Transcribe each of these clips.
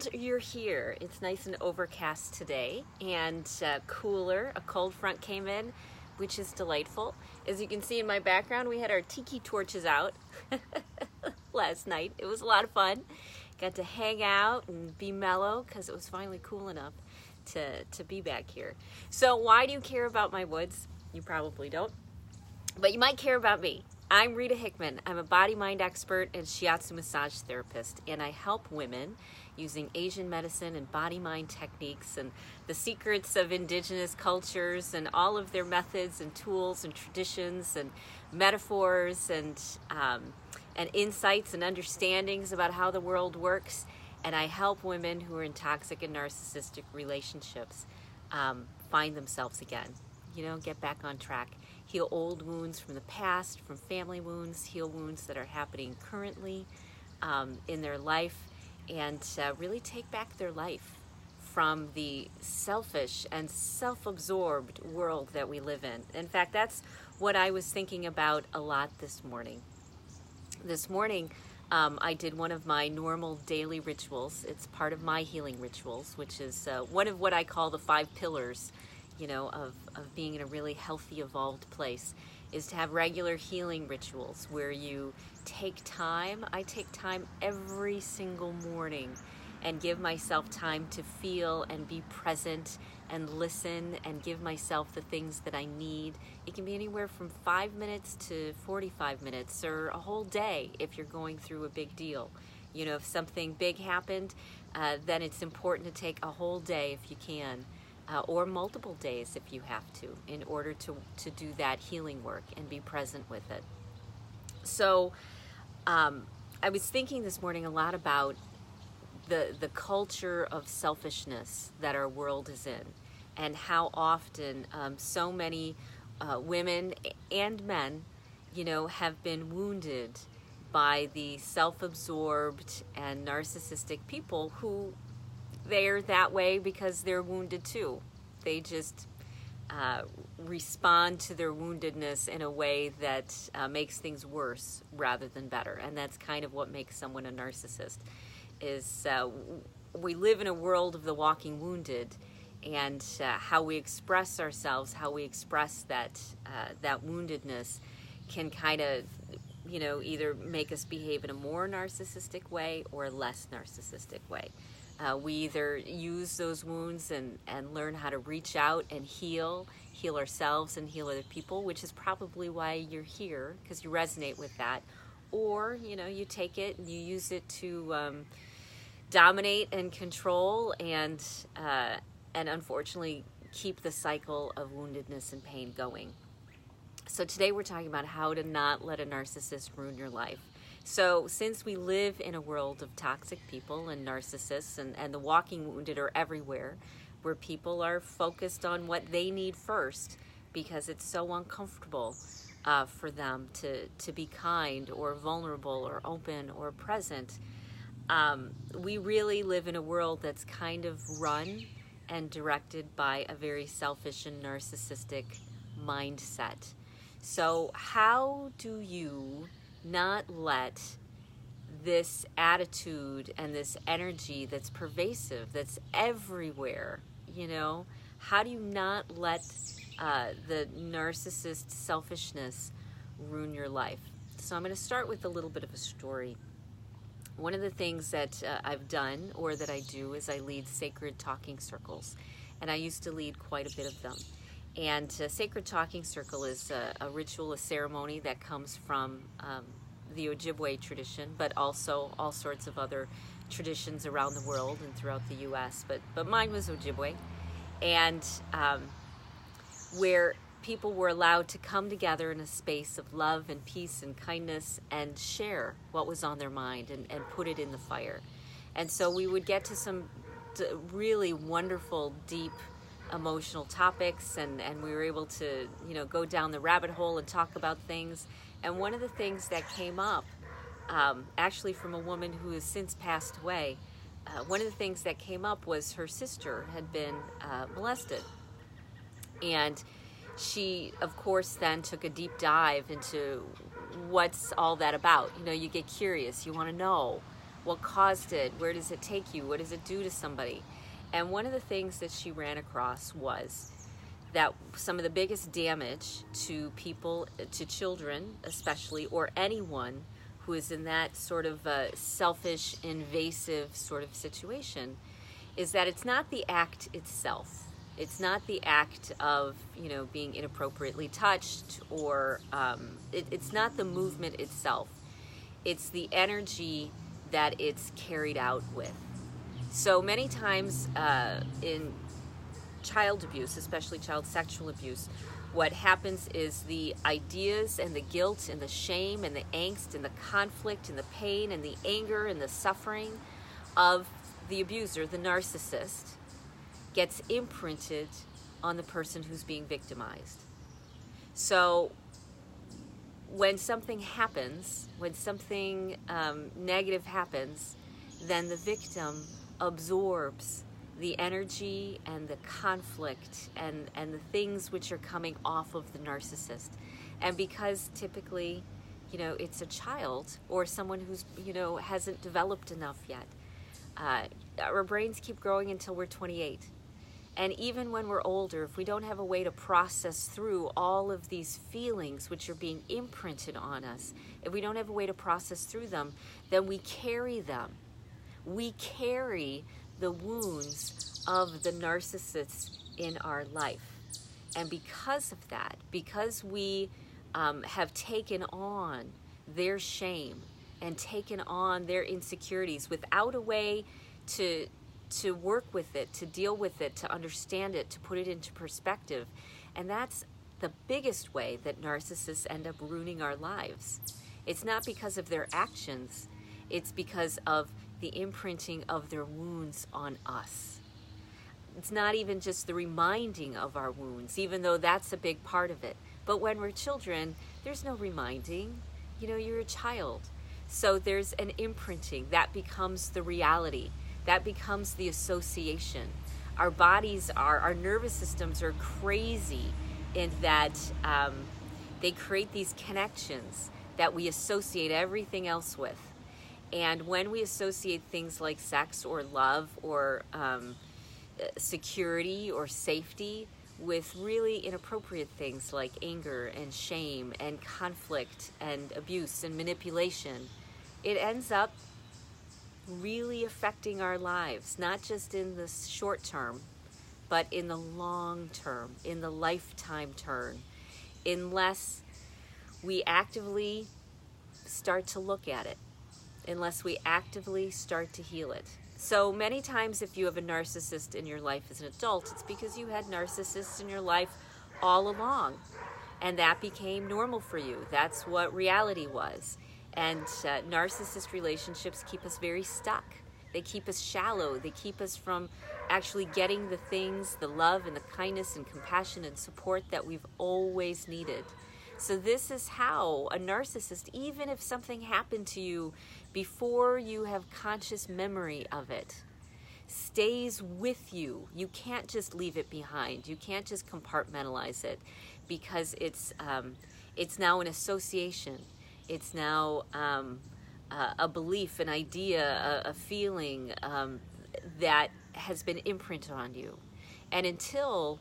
world, you're here. It's nice and overcast today and cooler. A cold front came in, which is delightful. As you can see in my background, we had our tiki torches out last night. It was a lot of fun. Got to hang out and be mellow because it was finally cool enough to be back here. So why do you care about my woods? You probably don't, but you might care about me. I'm Rita Hickman. I'm a body-mind expert and shiatsu massage therapist, and I help women using Asian medicine and body-mind techniques and the secrets of indigenous cultures and all of their methods and tools and traditions and metaphors and insights and understandings about how the world works. And I help women who are in toxic and narcissistic relationships find themselves again, get back on track. Heal old wounds from the past, from family wounds, heal wounds that are happening currently in their life, and really take back their life from the selfish and self-absorbed world that we live in. In fact, that's what I was thinking about a lot this morning. This morning, I did one of my normal daily rituals. It's part of my healing rituals, which is one of what I call the 5 pillars of being in a really healthy, evolved place, is to have regular healing rituals where you take time. I take time every single morning and give myself time to feel and be present and listen and give myself the things that I need. It can be anywhere from 5 minutes to 45 minutes or a whole day if you're going through a big deal. If something big happened, then it's important to take a whole day if you can. Or multiple days if you have to, in order to do that healing work and be present with it. So I was thinking this morning a lot about the culture of selfishness that our world is in, and how often so many women and men, have been wounded by the self-absorbed and narcissistic people who they're that way because they're wounded too. They just respond to their woundedness in a way that makes things worse rather than better. And that's kind of what makes someone a narcissist, is we live in a world of the walking wounded, and how we express ourselves, how we express that woundedness can kind of, either make us behave in a more narcissistic way or a less narcissistic way. We either use those wounds and learn how to reach out and heal ourselves and heal other people, which is probably why you're here, because you resonate with that. Or, you take it and you use it to dominate and control and unfortunately keep the cycle of woundedness and pain going. So today we're talking about how to not let a narcissist ruin your life. So since we live in a world of toxic people and narcissists and the walking wounded are everywhere, where people are focused on what they need first because it's so uncomfortable for them to be kind or vulnerable or open or present, we really live in a world that's kind of run and directed by a very selfish and narcissistic mindset. So how do you not let this attitude and this energy that's pervasive, that's everywhere, how do you not let the narcissist selfishness ruin your life? So I'm going to start with a little bit of a story. One of the things that I've done, or that I do, is I lead sacred talking circles, and I used to lead quite a bit of them. And Sacred Talking Circle is a ritual, a ceremony that comes from the Ojibwe tradition, but also all sorts of other traditions around the world and throughout the U.S. But mine was Ojibwe, and where people were allowed to come together in a space of love and peace and kindness and share what was on their mind and put it in the fire. And so we would get to some really wonderful, deep, emotional topics, and we were able to go down the rabbit hole and talk about things. And one of the things that came up, actually from a woman who has since passed away, one of the things that came up was her sister had been molested. And she, of course, then took a deep dive into what's all that about. You get curious, you want to know What caused it? Where does it take you? What does it do to somebody? And one of the things that she ran across was that some of the biggest damage to people, to children especially, or anyone who is in that sort of selfish, invasive sort of situation, is that it's not the act itself. It's not the act of, being inappropriately touched, or it's not the movement itself. It's the energy that it's carried out with. So many times in child abuse, especially child sexual abuse, what happens is the ideas and the guilt and the shame and the angst and the conflict and the pain and the anger and the suffering of the abuser, the narcissist, gets imprinted on the person who's being victimized. So when something happens, when something negative happens, then the victim absorbs the energy and the conflict and the things which are coming off of the narcissist. And because typically, it's a child or someone who's, hasn't developed enough yet, our brains keep growing until we're 28. And even when we're older, if we don't have a way to process through all of these feelings which are being imprinted on us, if we don't have a way to process through them, then we carry them. We carry the wounds of the narcissists in our life. And because of that, because we have taken on their shame and taken on their insecurities without a way to work with it, to deal with it, to understand it, to put it into perspective. And that's the biggest way that narcissists end up ruining our lives. It's not because of their actions, it's because of the imprinting of their wounds on us. It's not even just the reminding of our wounds, even though that's a big part of it. But when we're children, there's no reminding. You're a child. So there's an imprinting. That becomes the reality. That becomes the association. Our bodies our nervous systems are crazy in that they create these connections that we associate everything else with. And when we associate things like sex or love or security or safety with really inappropriate things like anger and shame and conflict and abuse and manipulation, it ends up really affecting our lives, not just in the short term, but in the long term, in the lifetime term, unless we actively start to look at it, unless we actively start to heal it. So many times if you have a narcissist in your life as an adult, it's because you had narcissists in your life all along, and that became normal for you. That's what reality was. And narcissist relationships keep us very stuck. They keep us shallow. They keep us from actually getting the things, the love and the kindness and compassion and support that we've always needed. So this is how a narcissist, even if something happened to you before you have conscious memory of it, stays with you. You can't just leave it behind. You can't just compartmentalize it, because it's now an association. It's now a belief, an idea, a feeling that has been imprinted on you. And until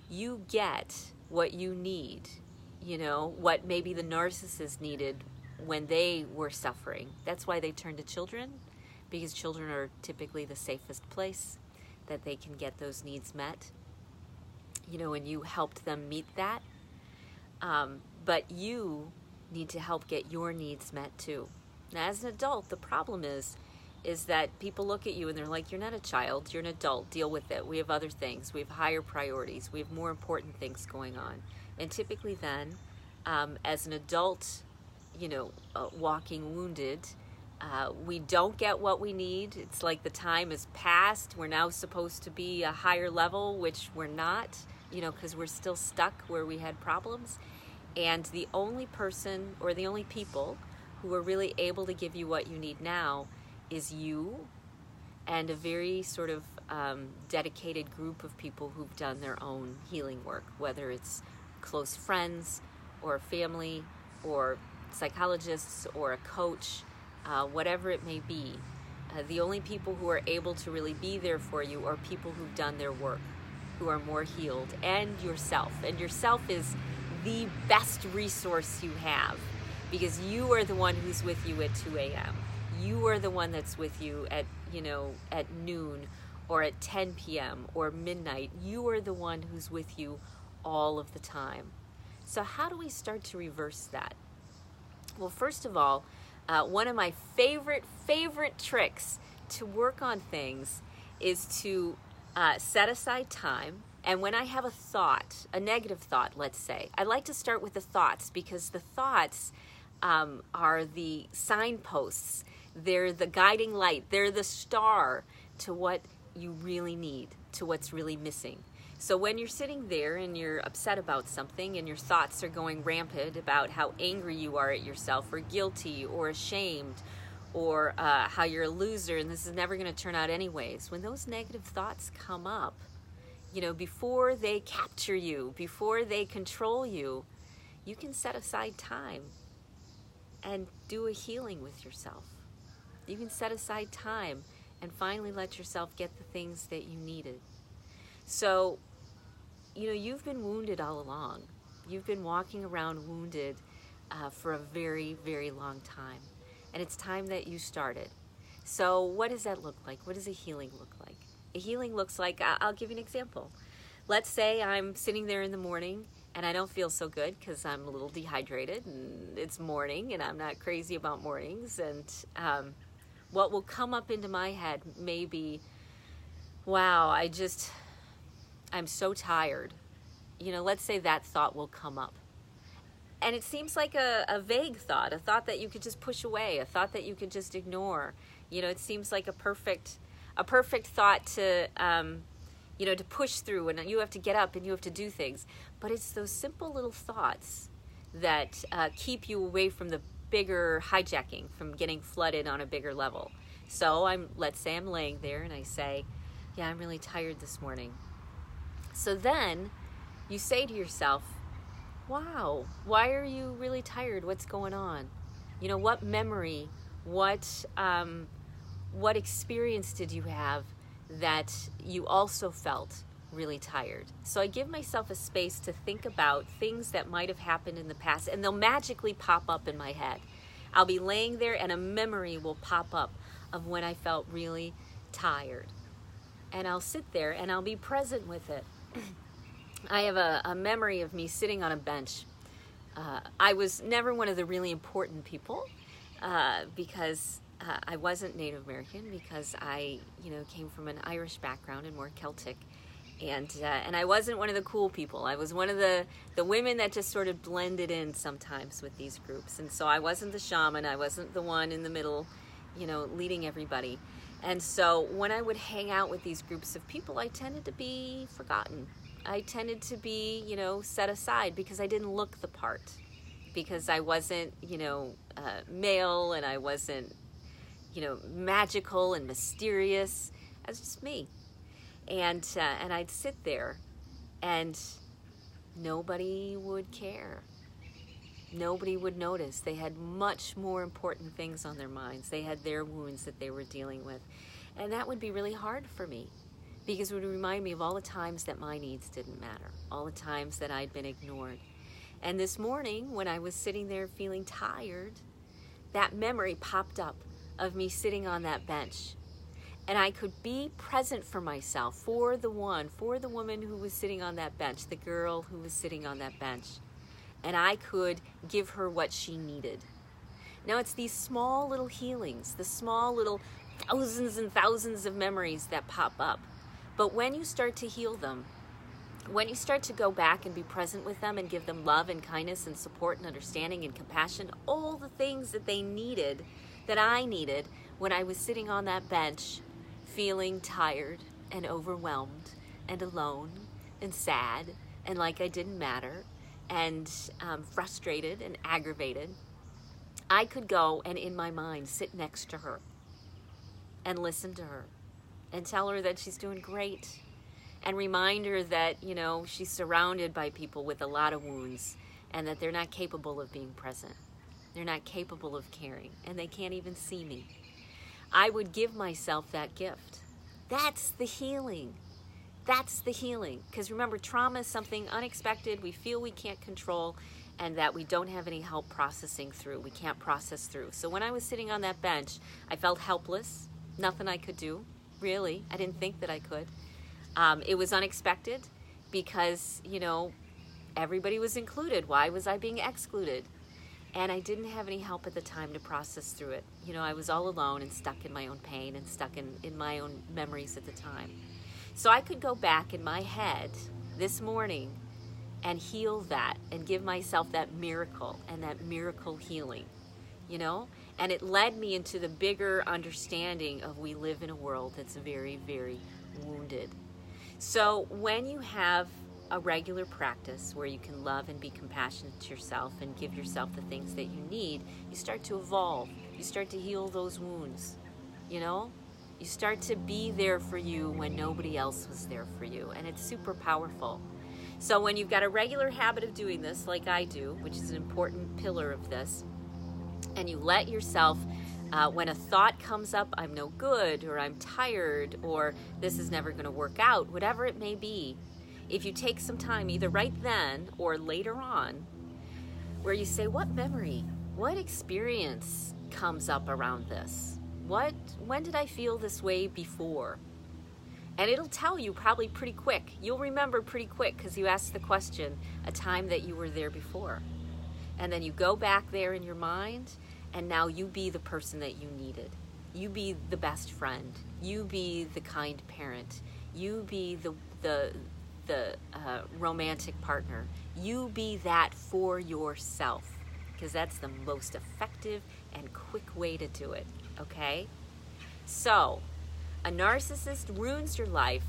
you get what you need, what maybe the narcissist needed when they were suffering. That's why they turn to children, because children are typically the safest place that they can get those needs met. And you helped them meet that. But you need to help get your needs met too. Now, as an adult, the problem is that people look at you and they're like, you're not a child, you're an adult, deal with it. We have other things, we have higher priorities, we have more important things going on. And typically then, as an adult, walking wounded, we don't get what we need. It's like the time has passed. We're now supposed to be a higher level, which we're not, because we're still stuck where we had problems. And the only person or the only people who are really able to give you what you need now is you and a very sort of dedicated group of people who've done their own healing work, whether it's close friends or family or psychologists or a coach, whatever it may be. The only people who are able to really be there for you are people who've done their work, who are more healed, and yourself. And yourself is the best resource you have, because you are the one who's with you at 2 a.m. You are the one that's with you at, at noon or at 10 p.m. or midnight. You are the one who's with you all of the time. So how do we start to reverse that? Well, first of all, one of my favorite tricks to work on things is to set aside time. And when I have a thought, a negative thought, let's say, I like to start with the thoughts, because the thoughts are the signposts. They're the guiding light. They're the star to what you really need, to what's really missing. So when you're sitting there and you're upset about something and your thoughts are going rampant about how angry you are at yourself, or guilty, or ashamed, or how you're a loser and this is never going to turn out anyways, when those negative thoughts come up, before they capture you, before they control you, you can set aside time and do a healing with yourself. You can set aside time and finally let yourself get the things that you needed. So, you've been wounded all along. You've been walking around wounded for a very, very long time. And it's time that you started. So what does that look like? What does a healing look like? A healing looks like, I'll give you an example. Let's say I'm sitting there in the morning and I don't feel so good because I'm a little dehydrated and it's morning and I'm not crazy about mornings. And what will come up into my head may be, wow, I'm so tired. Let's say that thought will come up. And it seems like a vague thought, a thought that you could just push away, a thought that you could just ignore. It seems like a perfect thought to, to push through, and you have to get up and you have to do things. But it's those simple little thoughts that keep you away from the bigger hijacking, from getting flooded on a bigger level. So let's say I'm laying there and I say, yeah, I'm really tired this morning. So then you say to yourself, wow, why are you really tired? What's going on? What memory, what experience did you have that you also felt really tired? So I give myself a space to think about things that might have happened in the past, and they'll magically pop up in my head. I'll be laying there and a memory will pop up of when I felt really tired. And I'll sit there and I'll be present with it. I have a memory of me sitting on a bench. I was never one of the really important people because I wasn't Native American, because I, came from an Irish background and more Celtic. And I wasn't one of the cool people. I was one of the women that just sort of blended in sometimes with these groups. And so I wasn't the shaman. I wasn't the one in the middle, leading everybody. And so when I would hang out with these groups of people, I tended to be forgotten. I tended to be, set aside because I didn't look the part, because I wasn't, male, and I wasn't, magical and mysterious. I was just me. And I'd sit there and nobody would care. Nobody would notice. They had much more important things on their minds. They had their wounds that they were dealing with. And that would be really hard for me, because it would remind me of all the times that my needs didn't matter, all the times that I'd been ignored. And this morning, when I was sitting there feeling tired, that memory popped up of me sitting on that bench. And I could be present for myself, for the woman who was sitting on that bench, the girl who was sitting on that bench. And I could give her what she needed. Now, it's these small little healings, the small little thousands and thousands of memories that pop up. But when you start to heal them, when you start to go back and be present with them and give them love and kindness and support and understanding and compassion, all the things that they needed, that I needed when I was sitting on that bench, feeling tired and overwhelmed and alone and sad and like I didn't matter and frustrated and aggravated, I could go and in my mind sit next to her and listen to her and tell her that she's doing great, and remind her that, she's surrounded by people with a lot of wounds and that they're not capable of being present. They're not capable of caring, and they can't even see me. I would give myself that gift. That's the healing. That's the healing. Because remember, trauma is something unexpected, we feel we can't control, and that we don't have any help processing through. We can't process through. So when I was sitting on that bench, I felt helpless. Nothing I could do, really. I didn't think that I could. It was unexpected because, you know, everybody was included. Why was I being excluded? And I didn't have any help at the time to process through it. You know, I was all alone and stuck in my own pain and stuck in my own memories at the time. So I could go back in my head this morning and heal that and give myself that miracle and that miracle healing, you know? And it led me into the bigger understanding of we live in a world that's very, very wounded. So when you have a regular practice where you can love and be compassionate to yourself and give yourself the things that you need, you start to evolve. You start to heal those wounds, you know? You start to be there for you when nobody else was there for you, and it's super powerful. So when you've got a regular habit of doing this, like I do, which is an important pillar of this, and you let yourself, when a thought comes up, I'm no good, or I'm tired, or this is never going to work out, whatever it may be, if you take some time, either right then or later on, where you say, what memory, what experience comes up around this? When did I feel this way before? And it'll tell you probably pretty quick. You'll remember pretty quick because you asked the question, a time that you were there before. And then you go back there in your mind, and now you be the person that you needed. You be the best friend. You be the kind parent. You be the romantic partner. You be that for yourself, because that's the most effective and quick way to do it, okay? So, a narcissist ruins your life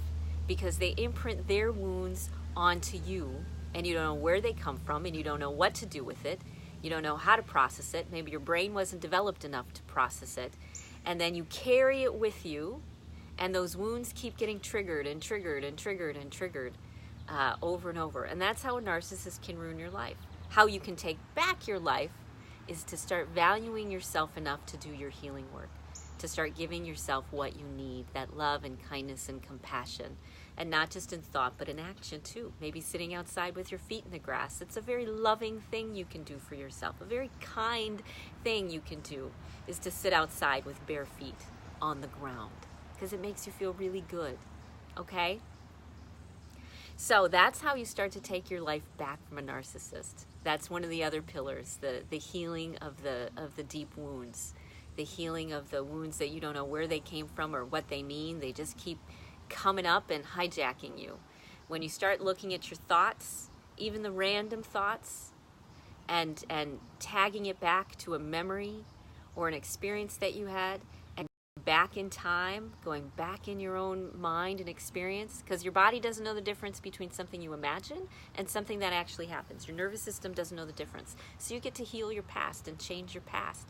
because they imprint their wounds onto you, and you don't know where they come from, and you don't know what to do with it. You don't know how to process it. Maybe your brain wasn't developed enough to process it. And then you carry it with you, and those wounds keep getting triggered and triggered and triggered and triggered over and over. And that's how a narcissist can ruin your life. How you can take back your life is to start valuing yourself enough to do your healing work, to start giving yourself what you need, that love and kindness and compassion, and not just in thought, but in action too. Maybe sitting outside with your feet in the grass. It's a very loving thing you can do for yourself. A very kind thing you can do is to sit outside with bare feet on the ground, because it makes you feel really good, okay? So that's how you start to take your life back from a narcissist. That's one of the other pillars, the healing of the deep wounds, the healing of the wounds that you don't know where they came from or what they mean. They just keep coming up and hijacking you. When you start looking at your thoughts, even the random thoughts, and tagging it back to a memory or an experience that you had, and back in time, going back in your own mind and experience, because your body doesn't know the difference between something you imagine and something that actually happens. Your nervous system doesn't know the difference. So you get to heal your past and change your past,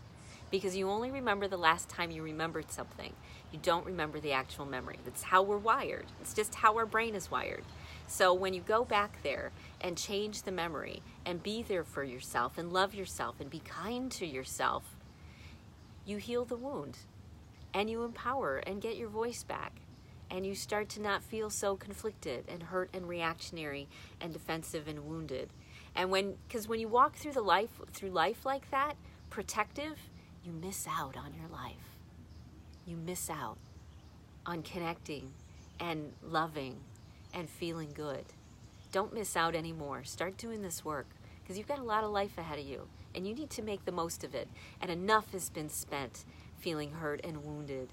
because you only remember the last time you remembered something. You don't remember the actual memory. That's how we're wired. It's just how our brain is wired. So when you go back there and change the memory and be there for yourself and love yourself and be kind to yourself, you heal the wound and you empower and get your voice back, and you start to not feel so conflicted and hurt and reactionary and defensive and wounded. And because when you walk through life like that, protective, you miss out on your life. You miss out on connecting and loving and feeling good. Don't miss out anymore. Start doing this work, because you've got a lot of life ahead of you, and you need to make the most of it. And enough has been spent feeling hurt and wounded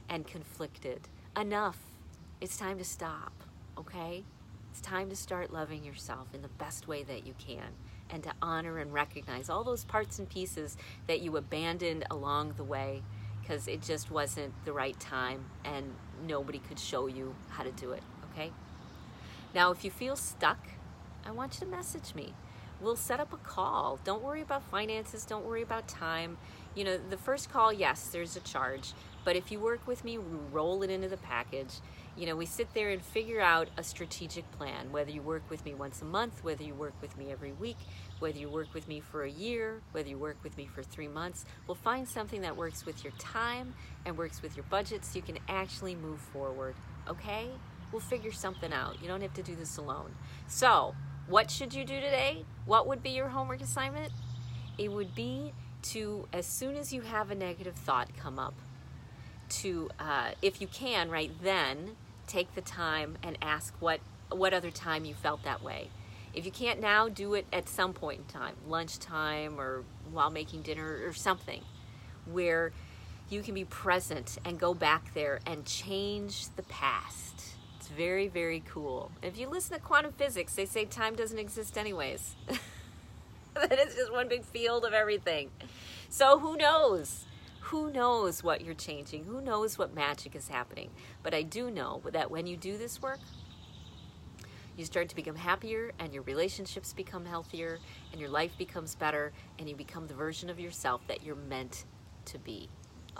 and conflicted. Enough. It's time to stop, okay? It's time to start loving yourself in the best way that you can, and to honor and recognize all those parts and pieces that you abandoned along the way because it just wasn't the right time and nobody could show you how to do it, okay? Now, if you feel stuck, I want you to message me. we'll set up a call. Don't worry about finances. Don't worry about time. You know, the first call, yes, there's a charge. But if you work with me, we roll it into the package. You know, we sit there and figure out a strategic plan, whether you work with me once a month, whether you work with me every week, whether you work with me for a year, whether you work with me for 3 months. We'll find something that works with your time and works with your budget so you can actually move forward, okay? We'll figure something out. You don't have to do this alone. So, what should you do today? What would be your homework assignment? It would be to, as soon as you have a negative thought come up, to, if you can, right then, take the time and ask what other time you felt that way. If you can't now, do it at some point in time, lunchtime or while making dinner or something, where you can be present and go back there and change the past. It's very, very cool. If you listen to quantum physics, they say time doesn't exist anyways. That it's just one big field of everything. So who knows? Who knows what you're changing? Who knows what magic is happening? But I do know that when you do this work, you start to become happier, and your relationships become healthier, and your life becomes better, and you become the version of yourself that you're meant to be.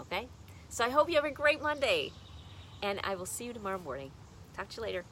Okay? So I hope you have a great Monday, and I will see you tomorrow morning. Talk to you later.